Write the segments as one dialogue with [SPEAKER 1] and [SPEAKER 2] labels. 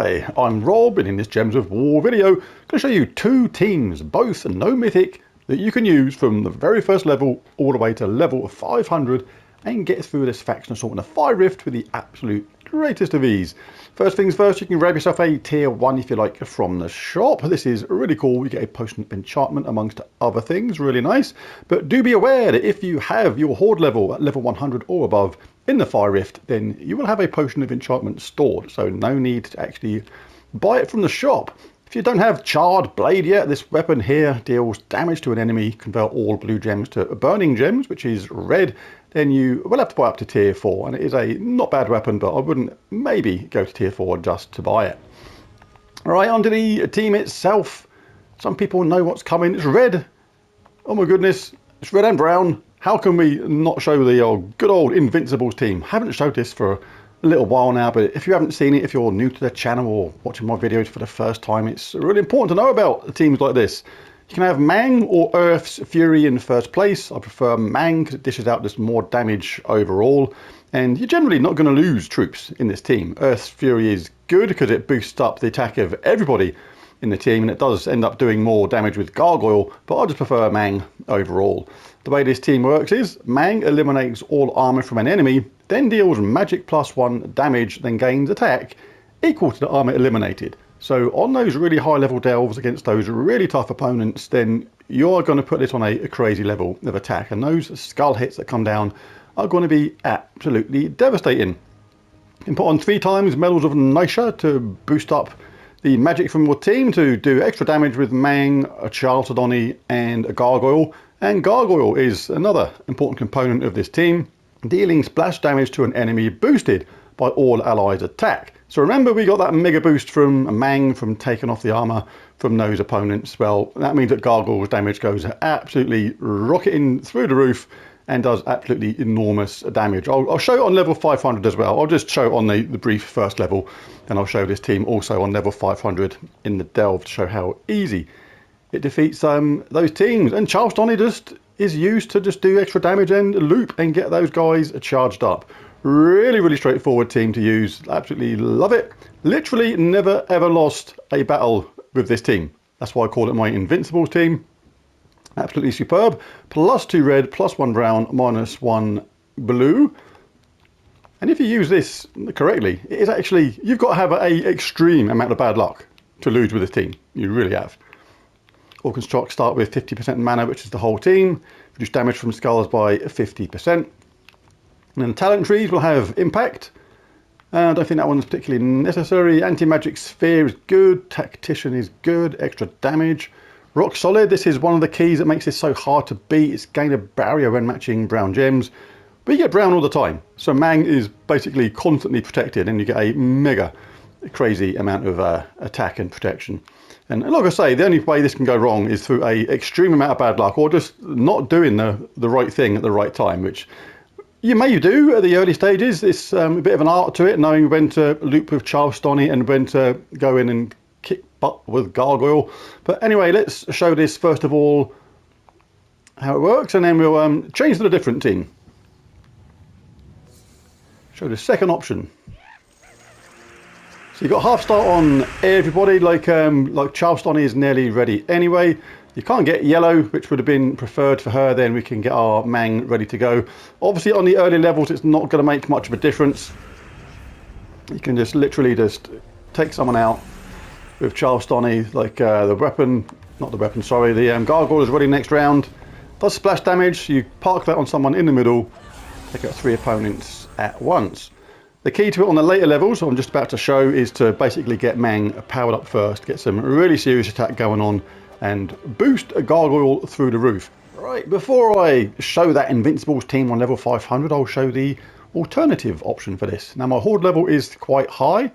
[SPEAKER 1] Hi, I'm Rob, and in this Gems of War video, I'm going to show you two teams, both no mythic, that you can use from the very first level all the way to level 500 and get through this faction assault in the Fire Rift with the absolute greatest of ease. First things first, you can grab yourself a tier 1 if you like from the shop. This is really cool. You get a potion of enchantment amongst other things, really nice. But do be aware that if you have your horde level at level 100 or above in the Fire Rift, then you will have a potion of enchantment stored, so no need to actually buy it from the shop. If you don't have Charred Blade yet, this weapon here deals damage to an enemy, convert all blue gems to burning gems, which is red, then you will have to buy up to tier 4, and it is a not bad weapon, but I wouldn't maybe go to tier 4 just to buy it. Alright, onto the team itself. Some people know what's coming. It's red. Oh my goodness, it's red and brown. How can we not show the good old Invincibles team? Haven't showed this for a little while now, but if you haven't seen it, if you're new to the channel or watching my videos for the first time, it's really important to know about teams like this. You can have Mang or Earth's Fury in first place. I prefer Mang because it dishes out just more damage overall, and you're generally not going to lose troops in this team. Earth's Fury is good because it boosts up the attack of everybody in the team, and it does end up doing more damage with Gargoyle, but I just prefer Mang overall. The way this team works is Mang eliminates all armor from an enemy, then deals magic +1 damage, then gains attack equal to the armor eliminated. So on those really high level delves against those really tough opponents, then you're going to put this on a crazy level of attack, and those skull hits that come down are going to be absolutely devastating. You can put on 3 times Medals of Nisha to boost up the magic from your team to do extra damage with Mang, a Chalcedony and a Gargoyle. And Gargoyle is another important component of this team, dealing splash damage to an enemy boosted by all allies attack. So remember, we got that mega boost from Mang from taking off the armor from those opponents. Well, that means that Gargoyle's damage goes absolutely rocketing through the roof and does absolutely enormous damage. I'll show it on level 500 as well. I'll just show it on the brief first level, and I'll show this team also on level 500 in the delve to show how easy it defeats those teams. And Chalcedony just is used to just do extra damage and loop and get those guys charged up. Really straightforward team to use. Absolutely love it. Literally never ever lost a battle with this team. That's why I call it my Invincibles team. Absolutely superb. +2 red, +1 brown, -1 blue. And if you use this correctly, it is actually, you've got to have an extreme amount of bad luck to lose with this team. You really have. All constructs start with 50% mana, which is the whole team. Reduce damage from skulls by 50%. And then talent trees will have impact. I don't think that one's particularly necessary. Anti-magic sphere is good. Tactician is good. Extra damage. Rock solid. This is one of the keys that makes this so hard to beat. It's gain a barrier when matching brown gems. But you get brown all the time. So Mang is basically constantly protected, and you get a mega crazy amount of attack and protection. And like I say, the only way this can go wrong is through a extreme amount of bad luck, or just not doing the right thing at the right time, which you may do at the early stages. It's a bit of an art to it, knowing when to loop with Chalcedony and when to go in and kick butt with Gargoyle. But anyway, let's show this first of all how it works, and then we'll change to a different team. Show the second option. So you've got half start on everybody, like Chalcedony is nearly ready anyway. You can't get yellow, which would have been preferred for her, then we can get our Mang ready to go. Obviously on the early levels it's not going to make much of a difference. You can just literally just take someone out with Chalcedony, like the Gargoyle is ready next round. Does splash damage, you park that on someone in the middle, take out 3 opponents at once. The key to it on the later levels, I'm just about to show, is to basically get Mang powered up first, get some really serious attack going on, and boost a Gargoyle through the roof. Right, before I show that Invincibles team on level 500, I'll show the alternative option for this. Now my horde level is quite high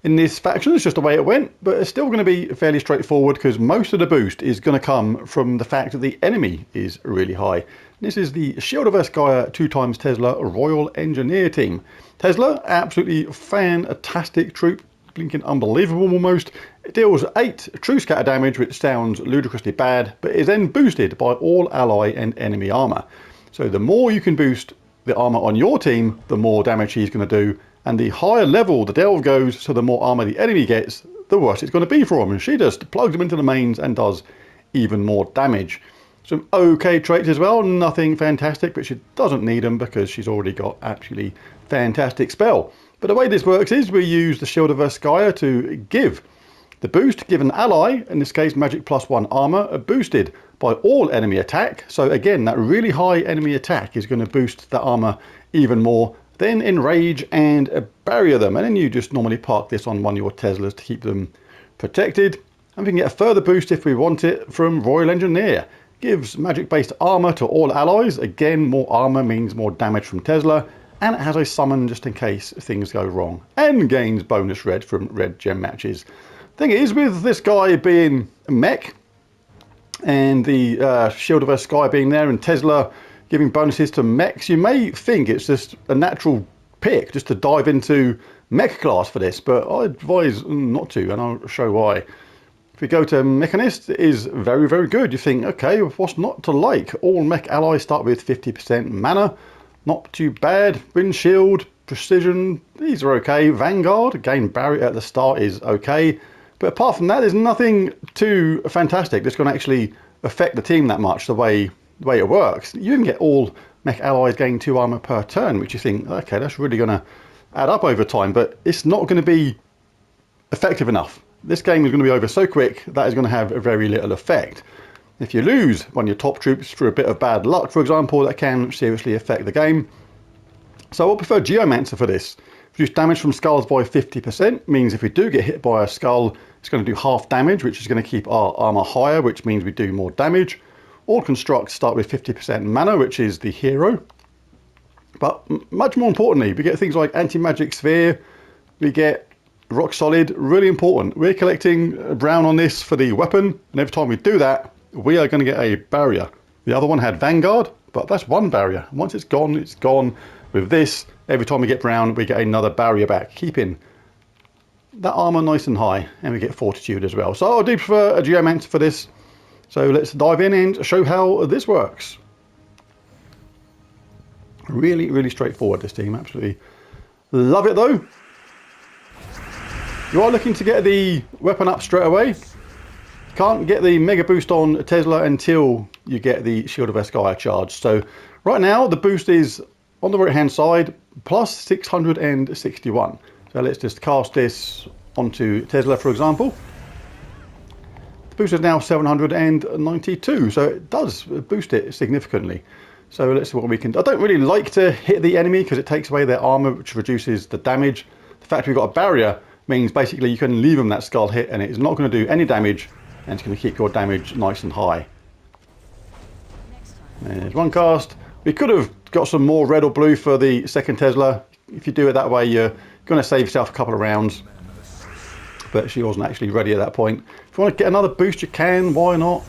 [SPEAKER 1] in this faction, it's just the way it went, but it's still going to be fairly straightforward because most of the boost is going to come from the fact that the enemy is really high. This is the Shield of Esquire 2x Tesla Royal Engineer team. Tesla, absolutely fantastic troop, blinking unbelievable almost. It deals 8 true scatter damage, which sounds ludicrously bad, but is then boosted by all ally and enemy armor. So the more you can boost the armor on your team, the more damage he's going to do, And the higher level the delve goes, so the more armor the enemy gets, the worse it's going to be for him. And she just plugs them into the mains and does even more damage. Some okay traits as well, nothing fantastic, but she doesn't need them because she's already got actually fantastic spell. But the way this works is we use the Shield of Erskaya to give the boost, give an ally, in this case magic +1 armor, boosted by all enemy attack. So again, that really high enemy attack is going to boost the armor even more. Then enrage and barrier them, and then you just normally park this on one of your Teslas to keep them protected. And we can get a further boost if we want it from Royal Engineer. Gives magic based armor to all allies. Again, more armor means more damage from Tesla, and it has a summon just in case things go wrong, and gains bonus red from red gem matches. Thing is, with this guy being a mech and the Shield of Erskaya being there and Tesla giving bonuses to mechs, you may think it's just a natural pick just to dive into mech class for this, but I advise not to, and I'll show why. If we go to Mechanist, it is very, very good. You think, okay, what's not to like? All mech allies start with 50% mana. Not too bad. Wind Shield, Precision, these are okay. Vanguard, again, barrier at the start is okay. But apart from that, there's nothing too fantastic that's going to actually affect the team that much the way it works. You can get all mech allies gain 2 armor per turn, which you think, okay, that's really going to add up over time, but it's not going to be effective enough. This game is going to be over so quick that is going to have a very little effect. If you lose one of your top troops through a bit of bad luck, for example, that can seriously affect the game. So I prefer Geomancer for this. Reduce damage from skulls by 50%, means if we do get hit by a skull, it's going to do half damage, which is going to keep our armor higher, which means we do more damage. All constructs start with 50% mana, which is the hero. But much more importantly, we get things like anti-magic sphere, we get rock solid, really important. We're collecting brown on this for the weapon, and every time we do that, we are going to get a barrier. The other one had Vanguard, but that's one barrier. Once it's gone, it's gone. With this, every time we get brown, we get another barrier back, keeping that armor nice and high, and we get fortitude as well. So I do prefer a Geomancer for this. So let's dive in and show how this works. Really, really straightforward, this team. Absolutely love it, though. You are looking to get the weapon up straight away. Can't get the mega boost on Tesla until you get the Shield of Erskaya charged. So right now, the boost is on the right-hand side, plus 661. So let's just cast this onto Tesla, for example. The boost is now 792, so it does boost it significantly. So let's see what we can do. I don't really like to hit the enemy because it takes away their armor, which reduces the damage. The fact we've got a barrier means basically you can leave them that skull hit and it's not going to do any damage, and it's going to keep your damage nice and high. There's one cast. We could have got some more red or blue for the second Tesla. If you do it that way, you're going to save yourself a couple of rounds. But she wasn't actually ready at that point. If you want to get another boost, you can. Why not?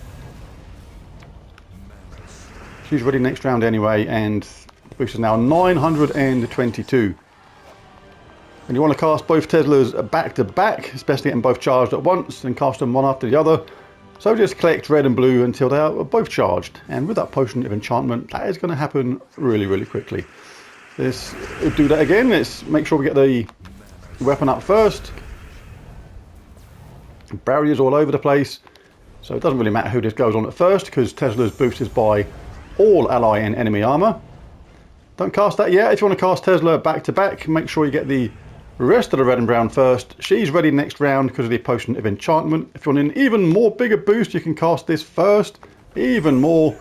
[SPEAKER 1] She's ready next round anyway, and the boost is now 922. And you want to cast both Teslas back to back, especially getting both charged at once, and cast them one after the other. So just collect red and blue until they are both charged. And with that potion of enchantment, that is going to happen really, really quickly. Let's do that again. Let's make sure we get the weapon up first. Barriers all over the place. So it doesn't really matter who this goes on at first, because Tesla's boost is by all ally and enemy armor. Don't cast that yet. If you want to cast Tesla back to back, make sure you get the rest of the red and brown first. She's ready next round because of the potion of enchantment. If you want an even more bigger boost, you can cast this first. Even more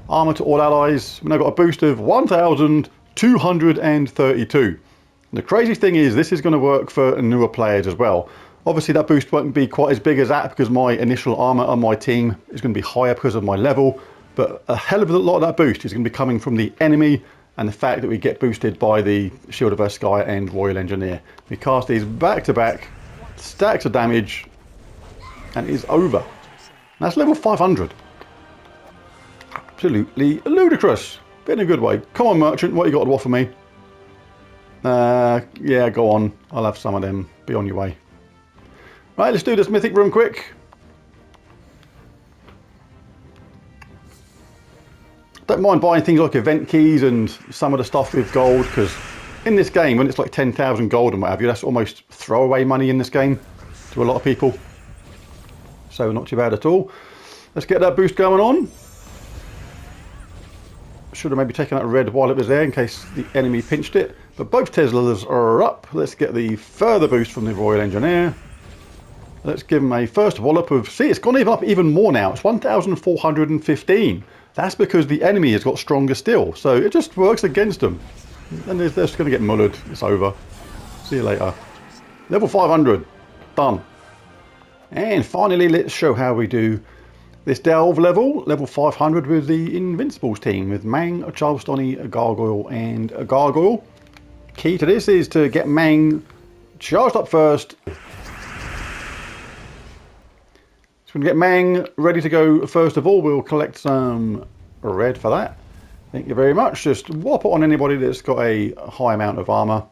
[SPEAKER 1] armor to all allies. We've now got a boost of 1,232. And the crazy thing is, this is going to work for newer players as well. Obviously that boost won't be quite as big as that because my initial armor on my team is going to be higher because of my level. But a hell of a lot of that boost is going to be coming from the enemy, and the fact that we get boosted by the Shield of Erskaya and Royal Engineer. We cast these back to back, stacks of damage, and it is over. And that's level 500. Absolutely ludicrous, but in a good way. Come on, merchant, what you got to offer me? Yeah, go on. I'll have some of them. Be on your way. Right, let's do this mythic room quick. Don't mind buying things like event keys and some of the stuff with gold, because in this game, when it's like 10,000 gold and what have you, that's almost throwaway money in this game to a lot of people. So not too bad at all. Let's get that boost going on. Should have maybe taken that red while it was there in case the enemy pinched it. But both Teslas are up. Let's get the further boost from the Royal Engineer. Let's give him a first wallop of... See, it's gone up even more now. It's 1,415. That's because the enemy has got stronger still. So it just works against them. And they're just going to get mullered. It's over. See you later. Level 500. Done. And finally, let's show how we do this delve level. Level 500 with the Invincibles team. With Mang, a Charlestoni, a Gargoyle, and a Gargoyle. Key to this is to get Mang charged up first. So we're going to get Mang ready to go first of all. We'll collect some red for that. Thank you very much. Just whop it on anybody that's got a high amount of armor.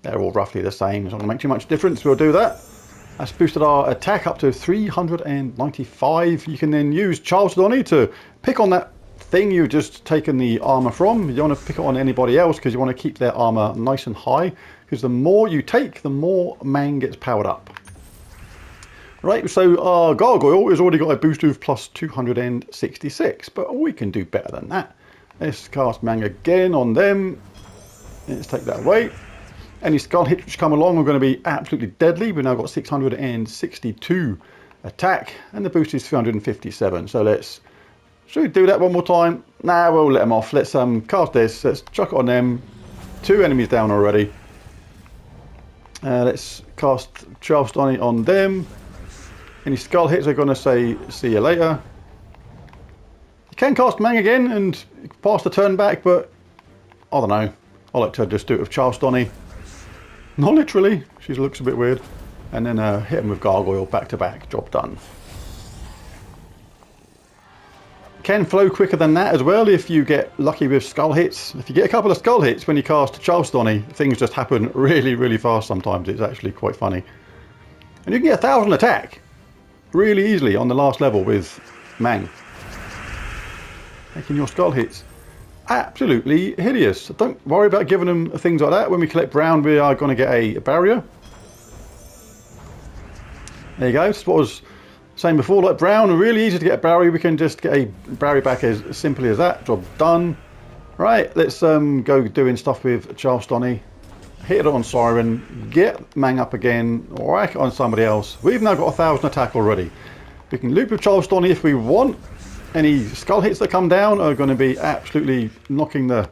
[SPEAKER 1] They're all roughly the same. It's not going to make too much difference. We'll do that. That's boosted our attack up to 395. You can then use Charlestoni to pick on that thing you've just taken the armor from. You don't want to pick it on anybody else because you want to keep their armor nice and high. Because the more you take, the more Mang gets powered up. Right, so our Gargoyle has already got a boost of plus 266. But we can do better than that. Let's cast Mang again on them. Let's take that away. Any skull hits which come along are going to be absolutely deadly. We've now got 662 attack and the boost is 357. So should we do that one more time? Nah, we'll let them off. Let's cast this. Let's chuck it on them. 2 enemies down already. Let's cast Charlestoni on them. Any skull hits are going to say see you later. You can cast Mang again and pass the turn back, but I don't know. I like to just do it with Charlestoni. Not literally, she looks a bit weird. And then hit him with Gargoyle back to back, job done. Can flow quicker than that as well if you get lucky with skull hits. If you get a couple of skull hits when you cast Charlestoni, things just happen really, really fast sometimes. It's actually quite funny. And you can get 1,000 attack really easily on the last level with Mang. Making your skull hits absolutely hideous. Don't worry about giving them things like that. When we collect brown, we are going to get a barrier. There you go. That's what I was saying before. Like brown, really easy to get a barrier. We can just get a barrier back as simply as that. Job done. Right, let's go doing stuff with Charlestoni. Hit it on Siren. Get Mang up again. Whack it on somebody else. We've now got 1,000 attack already. We can loop with Charlestoni if we want. Any skull hits that come down are going to be absolutely knocking the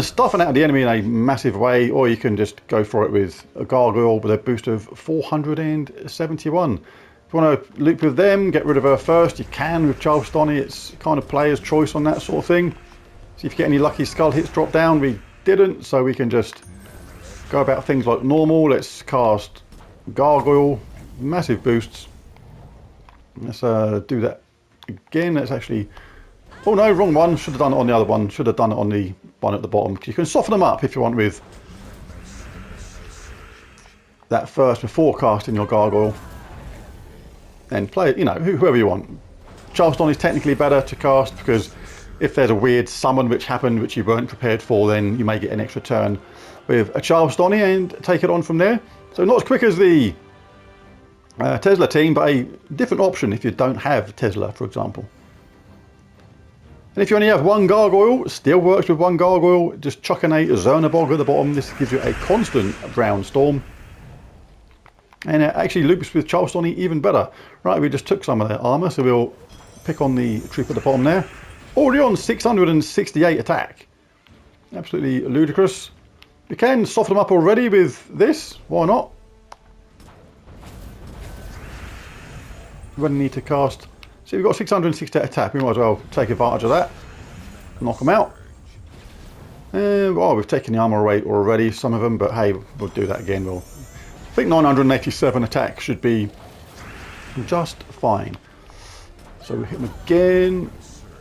[SPEAKER 1] stuffing out of the enemy in a massive way, or you can just go for it with a Gargoyle with a boost of 471. If you want to loop with them, get rid of her first, you can with Charlestoni. It's kind of player's choice on that sort of thing. See if you get any lucky skull hits drop down. We didn't, so we can just go about things like normal. Let's cast Gargoyle, massive boosts. Let's do that again. Let's actually, oh no, wrong one. Should have done it on the other one. Should have done it on the one at the bottom. You can soften them up if you want with that first before casting your Gargoyle. And play it, you know, whoever you want. Charlestoni is technically better to cast because if there's a weird summon which happened which you weren't prepared for, then you may get an extra turn with a Charlestoni and take it on from there. So not as quick as the Tesla team, but a different option if you don't have Tesla, for example. And if you only have one Gargoyle, still works with one Gargoyle. Just chucking a Zernabog at the bottom. This gives you a constant brown storm. And it actually loops with Charlestoni even better. Right, we just took some of their armor, so we'll pick on the troop at the bottom there. Already on 668 attack. Absolutely ludicrous. You can soften them up already with this. Why not? We need to cast. See, we've got 668 attack. We might as well take advantage of that. Knock them out. Well, we've taken the armor away already, some of them, but hey, we'll do that again. I think 987 attack should be just fine. So we hit them again.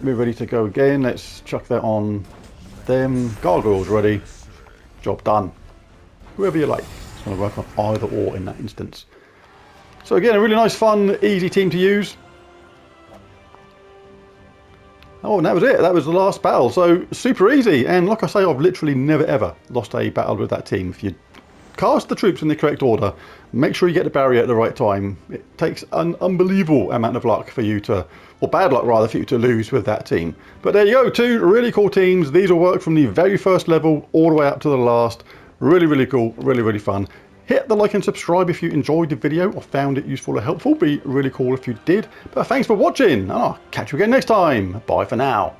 [SPEAKER 1] We're ready to go again. Let's chuck that on them. Gargoyles ready. Job done. Whoever you like. It's going to work on either or in that instance. So again, a really nice, fun, easy team to use. Oh, and that was it. That was the last battle. So super easy. And like I say, I've literally never ever lost a battle with that team. If you cast the troops in the correct order, make sure you get the barrier at the right time. It takes an unbelievable amount of luck for you to, or bad luck rather, for you to lose with that team. But there you go, two really cool teams. These will work from the very first level all the way up to the last. Really, really cool, really, really fun. Hit the like and subscribe if you enjoyed the video or found it useful or helpful. Be really cool if you did. But thanks for watching, and I'll catch you again next time. Bye for now.